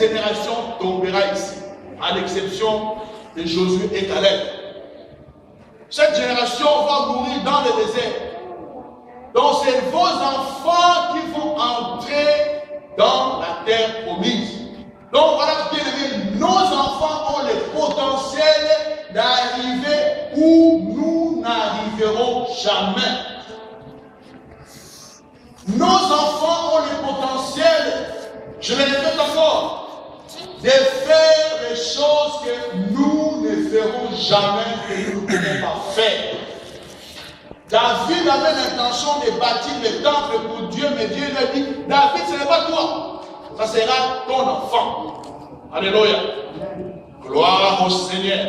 génération tombera ici, à l'exception de Josué et Caleb. Cette génération va mourir dans le désert. Donc c'est vos enfants qui vont entrer dans la terre promise. Donc voilà, bien aimé, nos enfants ont le potentiel d'arriver où nous n'arriverons jamais. Nos enfants ont le potentiel, je le répète encore, de faire des choses que nous ne ferons jamais, que nous ne pouvons pas faire. David avait l'intention de bâtir le temple pour Dieu, mais Dieu lui a dit, David, ce n'est pas toi, ça sera ton enfant. Alléluia. Gloire au Seigneur.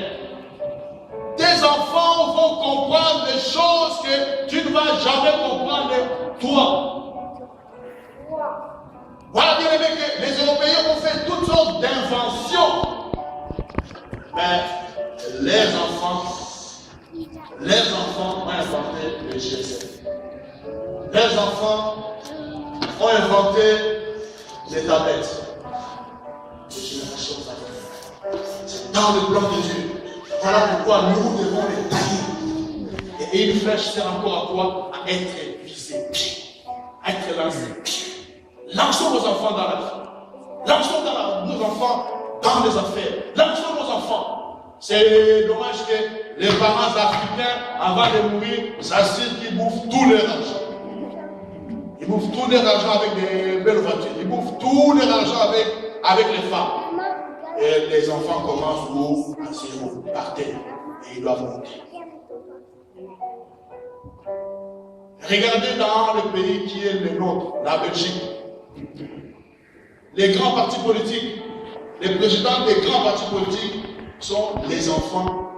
Tes enfants vont comprendre des choses que tu ne vas jamais comprendre toi. Voilà bien aimé que les Européens ont fait toutes sortes d'inventions. Mais les enfants ont inventé le GSM. Les enfants ont inventé les tablettes. Les générations familiales. C'est dans le plan de Dieu. Voilà pourquoi nous devons les tailler. Et une flèche sert encore à quoi? À être visée, à être lancée. Lançons nos enfants dans la vie. Lançons nos enfants dans les affaires. Lançons nos enfants. C'est dommage que les parents africains, avant de mourir, s'assurent qu'ils bouffent tous leur argent. Ils bouffent tout leur argent avec des belles voitures. Ils bouffent tout leur argent avec les femmes. Et les enfants commencent où? À zéro, par terre. Et ils doivent monter. Regardez dans le pays qui est le nôtre, la Belgique. Les grands partis politiques, les présidents des grands partis politiques sont les enfants,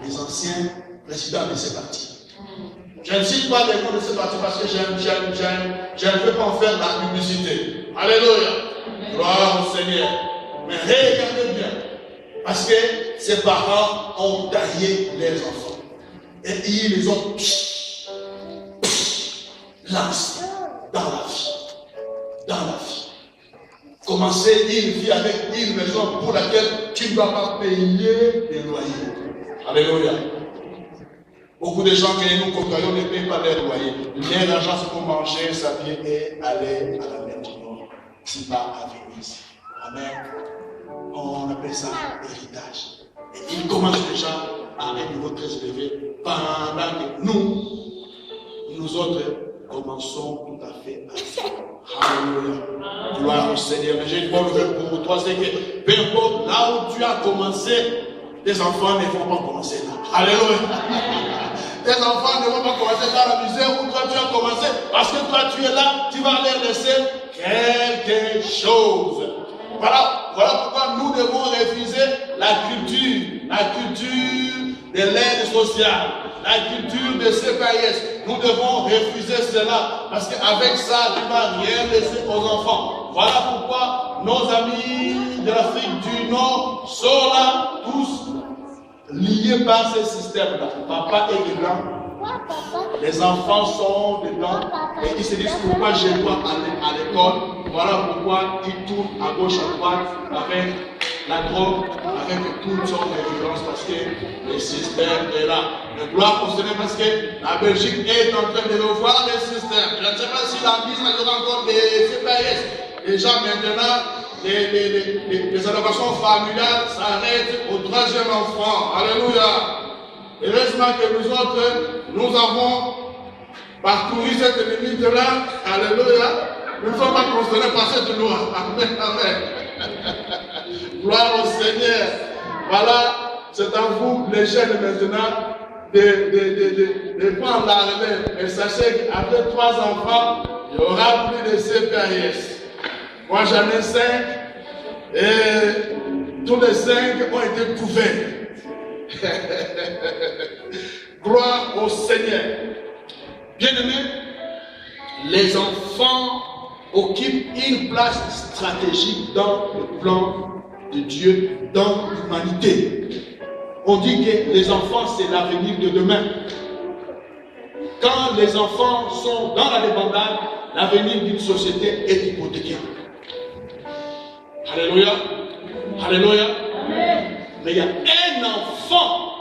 les anciens présidents de ces partis. Je ne cite pas les noms de ces partis parce que je ne veux pas en faire la publicité. Alléluia. Gloire au Seigneur. Mais regardez bien, parce que ces parents ont taillé les enfants. Et ils les ont lancés dans la vie. Dans la vie. Commencer une vie avec une maison pour laquelle tu ne vas pas payer des loyers. Alléluia. Beaucoup de gens que nous côtoyons ne payent pas les loyers. Leur argent c'est pour manger, s'habiller et aller à la maison. C'est pas à venir ici. Amen. On appelle ça héritage. Et ils commencent déjà à un niveau très élevé pendant que nous autres, commençons tout à fait à faire. Alléluia. Gloire au Seigneur. Mais j'ai une bonne nouvelle pour toi, c'est que peu importe là où tu as commencé, tes enfants ne vont pas commencer là. Alléluia. Tes enfants ne vont pas commencer dans la misère où toi tu as commencé, parce que toi tu es là, tu vas leur laisser quelque chose. Voilà pourquoi nous devons refuser la culture de l'aide sociale, la culture de CPS. Nous devons refuser cela, parce qu'avec ça, tu ne vas rien laisser aux enfants. Voilà pourquoi nos amis de l'Afrique du Nord sont là, tous liés par ce système-là. Papa est dedans, les enfants sont dedans, et ils se disent pourquoi je dois aller à l'école. Voilà pourquoi ils tournent à gauche, à droite, avec la drogue, avec toutes sortes de violences, parce que le système est là. Le gloire au Seigneur, parce que la Belgique est en train de revoir le système. Je ne sais pas si la mise il y aura encore des CPS. Déjà maintenant, les allocations familiales s'arrêtent au 3e enfant. Alléluia. Heureusement que nous autres, nous avons parcouru cette limite-là. Alléluia. Nous ne sommes pas concernés par cette loi. Amen, amen. Gloire au Seigneur. Voilà, c'est à vous, les jeunes maintenant, de prendre la relève. Et sachez qu'après 3 enfants, il n'y aura plus de CPS. Moi j'en ai 5 et tous les 5 ont été couverts. Gloire au Seigneur. Bien-aimés, les enfants occupent une place stratégique dans le plan de Dieu, dans l'humanité. On dit que les enfants, c'est l'avenir de demain. Quand les enfants sont dans la débandade, l'avenir d'une société est hypothéqué. Alléluia. Alléluia. Mais il y a un enfant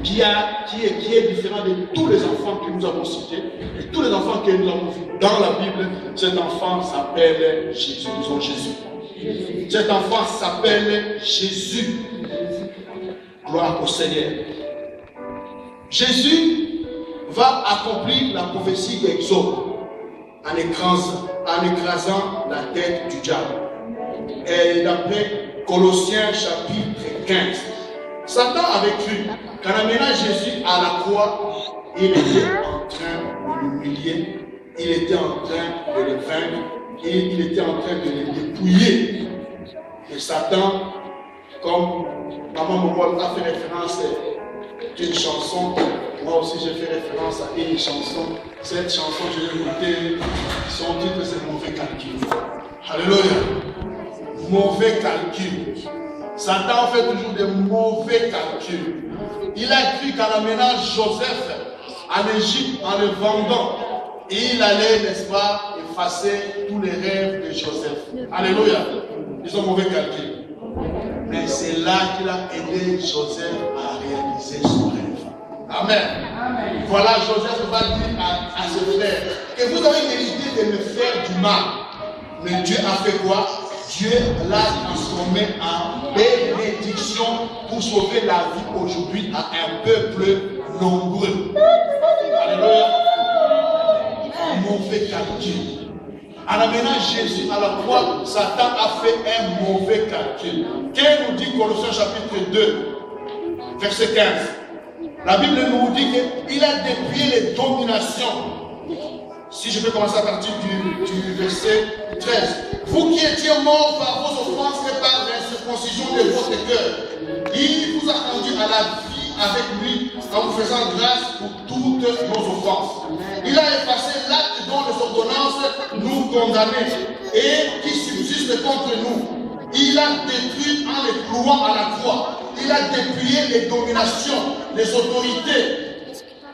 qui est différent de tous les enfants que nous avons cités, et tous les enfants que nous avons vus dans la Bible. Cet enfant s'appelle Jésus. Disons Jésus. Cet enfant s'appelle Jésus. Gloire au Seigneur. Jésus va accomplir la prophétie d'Exode en écrasant la tête du diable. Et d'après Colossiens chapitre 15, Satan avait cru qu'en amenant Jésus à la croix, il était en train de l'humilier, il était en train de le vaincre, il était en train de le dépouiller. Et Satan, comme Maman Momo a fait référence à une chanson, moi aussi j'ai fait référence à une chanson. Cette chanson, je l'ai écoutée, son titre c'est Mauvais calcul. Alléluia. Mauvais calcul. Satan fait toujours des mauvais calculs. Il a cru qu'en amenant Joseph en Égypte, en le vendant, il allait, n'est-ce pas, effacer tous les rêves de Joseph. Alléluia. Ils ont mauvais calcul. Mais c'est là qu'il a aidé Joseph à réaliser son rêve. Amen. Amen. Voilà, Joseph va dire à ses frères que vous avez mérité de me faire du mal. Mais Dieu a fait quoi? Dieu l'a transformé en bénédiction pour sauver la vie aujourd'hui à un peuple nombreux. Alléluia. Mauvais calcul. En amenant Jésus à la croix, Satan a fait un mauvais calcul. Qu'est-ce nous dit Colossiens chapitre 2, verset 15? La Bible nous dit qu'il a dépouillé les dominations. Si je peux commencer à partir du verset 13. Vous qui étiez morts par vos offenses et par l'incirconcision de votre cœur, il vous a conduit à la vie avec lui en vous faisant grâce pour toutes nos offenses. Il a effacé l'acte dont les ordonnances nous condamnaient et qui subsiste contre nous. Il a détruit en les clouant à la croix. Il a dépouillé les dominations, les autorités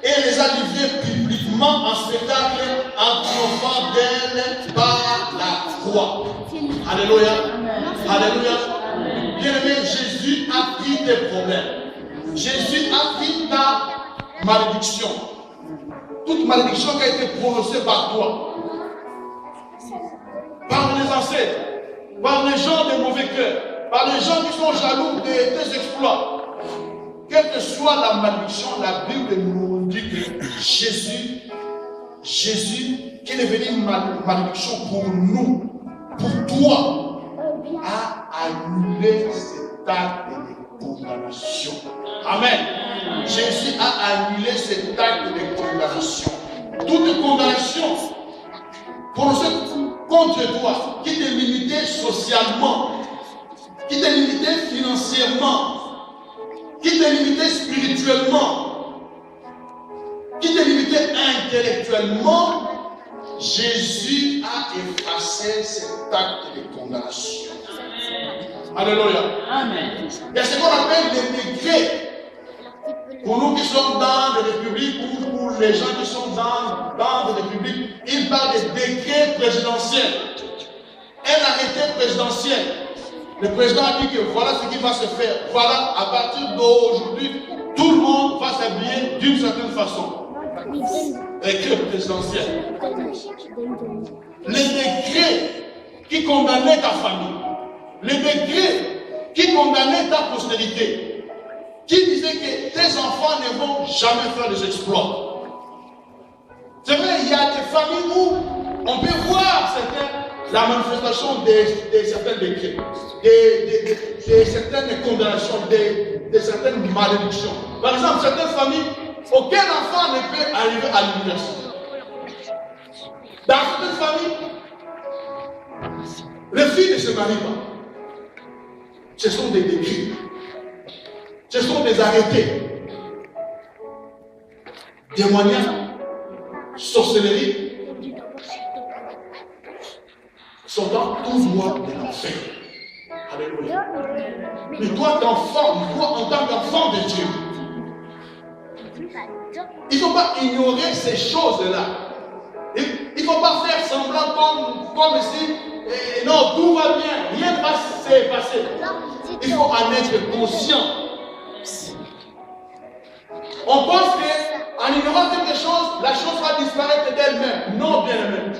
et les a livrées publiquement en spectacle en triomphant d'elles par la croix. Alléluia. Alléluia. Bien-aimé, Jésus a pris tes problèmes. Jésus a pris ta malédiction. Toute malédiction qui a été prononcée par toi, par les ancêtres, par les gens de mauvais cœur, par les gens qui sont jaloux de tes exploits. Quelle que soit la malédiction, la Bible nous dit que Jésus, qui est devenu une malédiction pour nous, pour toi, a annulé cet acte de condamnation. Amen. Jésus a annulé cet acte de condamnation. Toute condamnation prononcée contre toi, qui t'est limitée socialement, qui t'est limitée financièrement, qui t'est limité spirituellement, qui t'est limité intellectuellement, Jésus a effacé cet acte de condamnation. Alléluia. Amen. Il y a ce qu'on appelle les décrets. Pour nous qui sommes dans des républiques ou pour les gens qui sont dans des républiques, ils parlent des décrets présidentiels. Un arrêté présidentiel. Le président a dit que voilà ce qui va se faire. Voilà, à partir d'aujourd'hui, tout le monde va s'habiller d'une certaine façon. Décret présidentiel. Les décrets qui condamnaient ta famille. Les décrets qui condamnaient ta postérité. Qui disaient que tes enfants ne vont jamais faire des exploits. C'est vrai, il y a des familles où on peut voir la manifestation de certains décrets, de certaines condamnations, de certaines malédictions. Par exemple, certaines familles, aucun enfant ne peut arriver à l'université. Dans certaines familles, les filles ne se marient pas. Ce sont des décrets. Ce sont des arrêtés. Témoignages, sorcellerie, sont dans tout droit de l'enfer. Alléluia. Mais toi, en tant qu'enfant de Dieu, il ne faut pas ignorer ces choses-là. Il ne faut pas faire semblant comme si non, tout va bien, rien ne va c'est effacé. Il faut en être conscient. On pense qu'en ignorant quelque chose, la chose va disparaître d'elle-même. Non, bien aimé.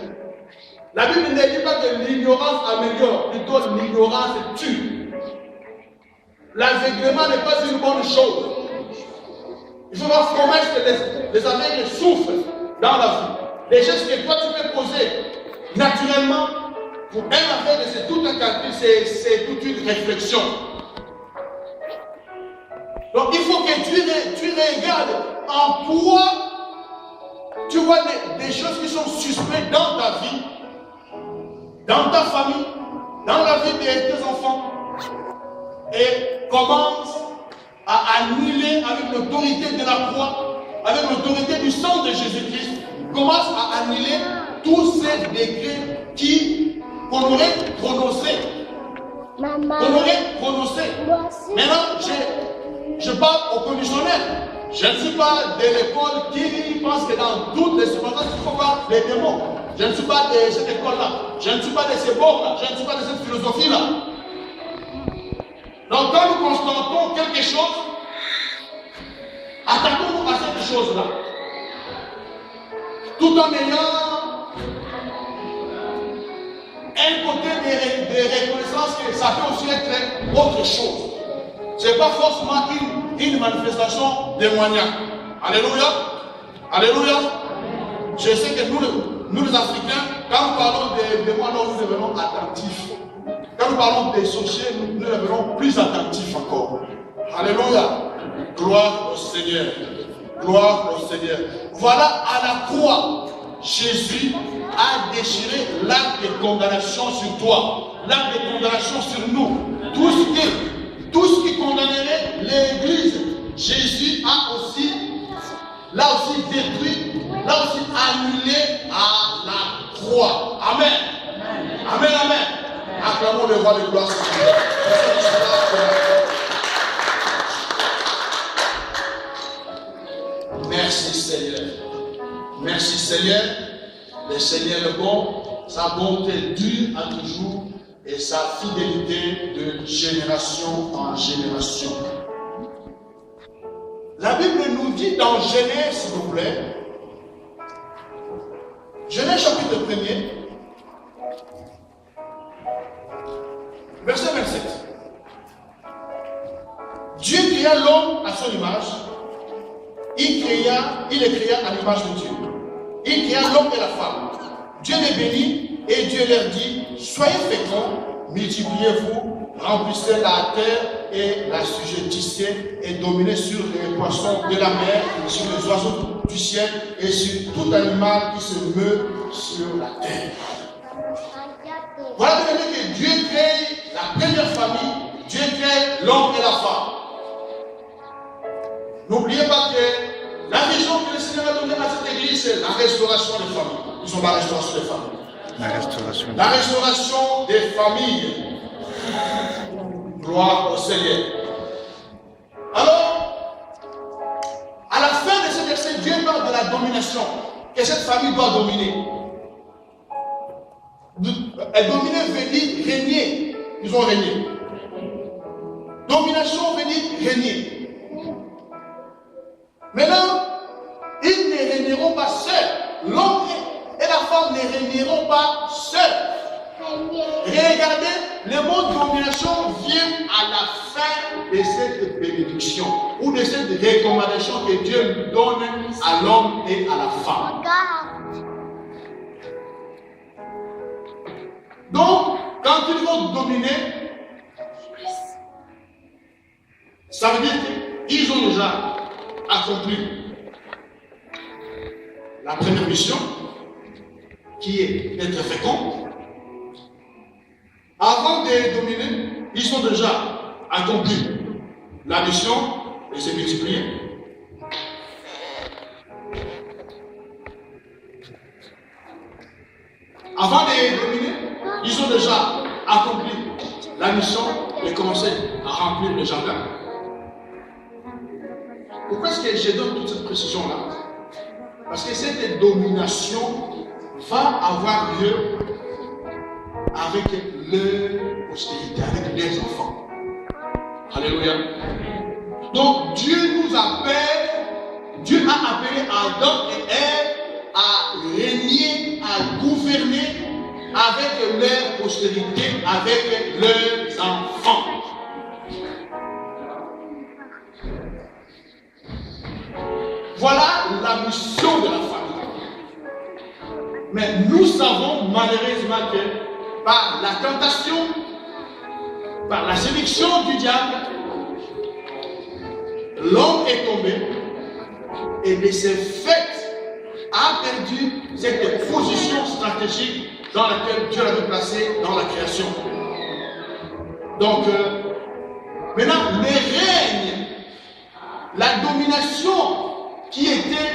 La Bible ne dit pas que l'ignorance améliore, plutôt l'ignorance tue. L'aveuglement n'est pas une bonne chose. Il faut voir comment est-ce que les aveugles souffrent dans la vie. Les gestes que toi tu peux poser naturellement, pour un aveugle, c'est tout un calcul, c'est toute une réflexion. Donc il faut que tu regardes en quoi tu vois des choses qui sont suspectes dans ta vie, dans ta famille, dans la vie de tes enfants, et commence à annuler avec l'autorité de la croix, avec l'autorité du sang de Jésus-Christ, commence à annuler tous ces décrets qu'on aurait prononcés. Qu'on aurait prononcés. Maintenant, je parle au conditionnel. Je ne suis pas de l'école qui pense que dans toutes les circonstances, il faut voir les démons. Je ne suis pas de cette école-là. Je ne suis pas de ces bords-là. Je ne suis pas de cette philosophie-là. Donc, quand nous constatons quelque chose, attaquons-nous à cette chose-là. Tout en ayant un côté de reconnaissance que ça peut aussi être autre chose. Ce n'est pas forcément une manifestation démoniaque. Alléluia. Alléluia. Je sais que nous les Africains, quand nous parlons des démons, nous devenons attentifs. Quand nous parlons des sorciers, nous devenons plus attentifs encore. Alléluia. Gloire au Seigneur. Gloire au Seigneur. Voilà, à la croix, Jésus a déchiré l'acte de condamnation sur toi, l'acte de condamnation sur nous. Tout ce qui condamnerait l'Église, Jésus a aussi, l'a aussi détruit, l'a aussi annulé à la croix. Amen. Amen, amen. Acclamons le roi de gloire. Merci Seigneur. Merci Seigneur. Le Seigneur est bon. Sa bonté dure à toujours et sa fidélité de génération en génération. La Bible nous dit dans Genèse, s'il vous plaît, Genèse chapitre 1er, verset 27. Dieu créa l'homme à son image. Il le créa à l'image de Dieu. Il créa l'homme et la femme. Dieu les bénit et Dieu leur dit, soyez féconds, multipliez-vous, remplissez la terre et la sujettissez et dominez sur les poissons de la mer, sur les oiseaux du ciel et sur tout animal qui se meut sur la terre. Voilà que Dieu crée la première famille, Dieu crée l'homme et la femme. N'oubliez pas que la vision que le Seigneur a donnée à cette église, c'est la restauration des familles. Ils sont la restauration des familles. La restauration des familles. Gloire au Seigneur. Alors, à la fin de ce verset, Dieu parle de la domination. Que cette famille doit dominer. Dominer veut dire régner. Ils ont régné. Domination veut dire régner. Maintenant, ils ne régneront pas seuls. L'homme et la femme ne régneront pas seuls. Regardez, le mot domination vient à la fin de cette bénédiction ou de cette recommandation que Dieu donne à l'homme et à la femme. Donc, quand ils vont dominer, ça veut dire qu'ils ont déjà accompli la première mission qui est d'être fécond. Avant de dominer, ils ont déjà accompli la mission de se multiplier. Avant de dominer, ils ont déjà accompli la mission de commencer à remplir le jardin. Pourquoi est-ce que je donne toute cette précision-là? Parce que cette domination va avoir lieu avec leur postérité, avec leur Alléluia. Donc Dieu nous appelle, Dieu a appelé Adam et Ève à régner, à gouverner avec leur postérité, avec leurs enfants. Voilà la mission de la famille. Mais nous savons malheureusement que par la tentation, par la séduction du diable, l'homme est tombé et de ce fait a perdu cette position stratégique dans laquelle Dieu l'avait placé dans la création. Donc, maintenant, les règnes, la domination qui était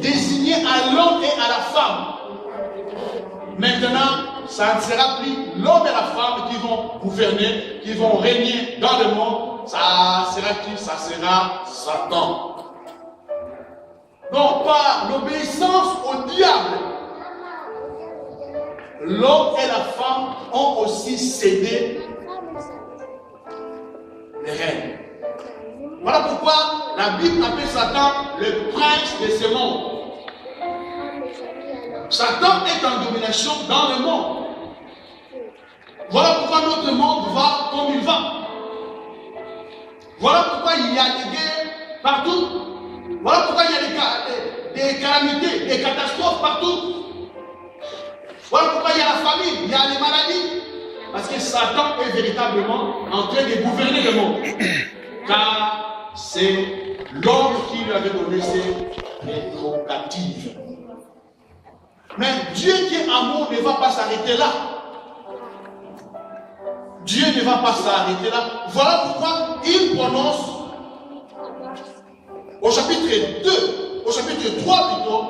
désignée à l'homme et à la femme, maintenant, ça ne sera plus l'homme et la femme qui vont gouverner, qui vont régner dans le monde. Ça sera qui? Ça sera Satan. Donc, par l'obéissance au diable, l'homme et la femme ont aussi cédé les règnes. Voilà pourquoi la Bible appelle Satan le prince de ce monde. Satan est en domination dans le monde. Voilà pourquoi notre monde va comme il va. Voilà pourquoi il y a des guerres partout. Voilà pourquoi il y a des calamités, des catastrophes partout. Voilà pourquoi il y a la famine, il y a les maladies. Parce que Satan est véritablement en train de gouverner le monde. Car c'est l'homme qui lui avait donné ses prérogatives. Mais Dieu qui est amour ne va pas s'arrêter là. Dieu ne va pas s'arrêter là. Voilà pourquoi il prononce au chapitre 2, au chapitre 3 plutôt,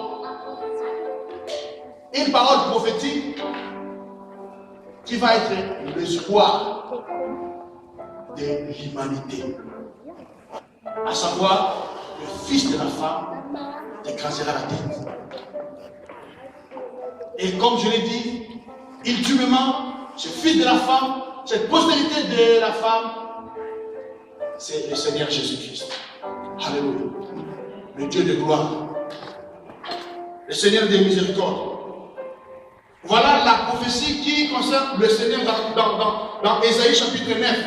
une parole prophétique qui va être l'espoir de l'humanité. À savoir, le fils de la femme écrasera la tête. Et comme je l'ai dit, ultimement, ce fils de la femme, cette postérité de la femme, c'est le Seigneur Jésus-Christ. Alléluia. Le Dieu de gloire. Le Seigneur des miséricordes. Voilà la prophétie qui concerne le Seigneur dans Ésaïe chapitre 9.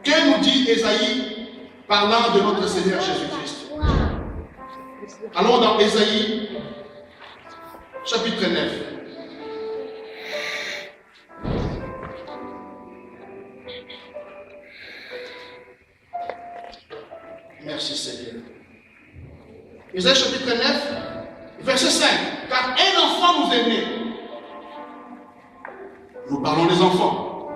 Que nous dit Ésaïe parlant de notre Seigneur Jésus-Christ? Allons dans Ésaïe chapitre 9. Merci Seigneur. Ésaïe chapitre 9, verset 5. Car un enfant nous est né. Nous parlons des enfants.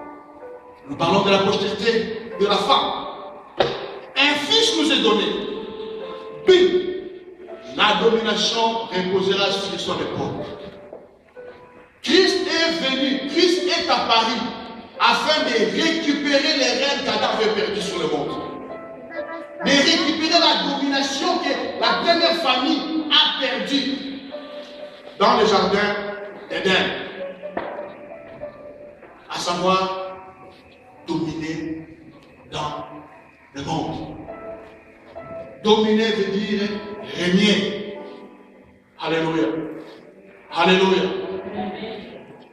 Nous parlons de la postérité de la femme. Un fils nous est donné. Puis, la domination reposera sur son épaule. Christ est venu, Christ est apparu afin de récupérer les rênes qu'Adam avait perdus sur le monde. De récupérer la domination que la première famille a perdue dans le jardin d'Éden. À savoir, dominer dans le monde. Dominer veut dire régner. Alléluia. Alléluia.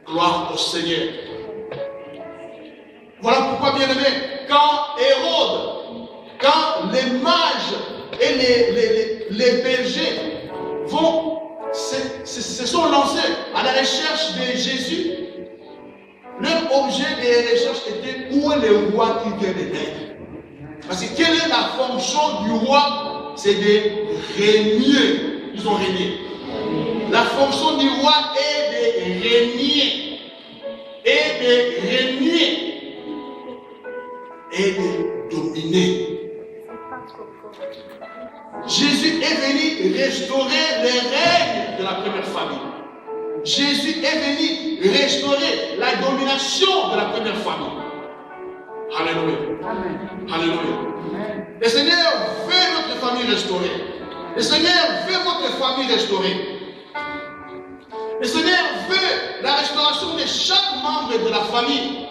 Gloire au Seigneur. Voilà pourquoi, bien aimé, quand Hérode, quand les mages et les bergers se sont lancés à la recherche de Jésus, leur objet de recherche était où est le roi qui vient de naître. Parce que quelle est la fonction du roi? C'est de régner. Ils ont régné. La fonction du roi est de régner. Et de régner. Et de dominer. Jésus est venu restaurer les règnes de la première famille. Jésus est venu restaurer la domination de la première famille. Alléluia. Amen. Alléluia. Amen. Le Seigneur veut notre famille restaurée. Le Seigneur veut votre famille restaurée. Le Seigneur veut la restauration de chaque membre de la famille.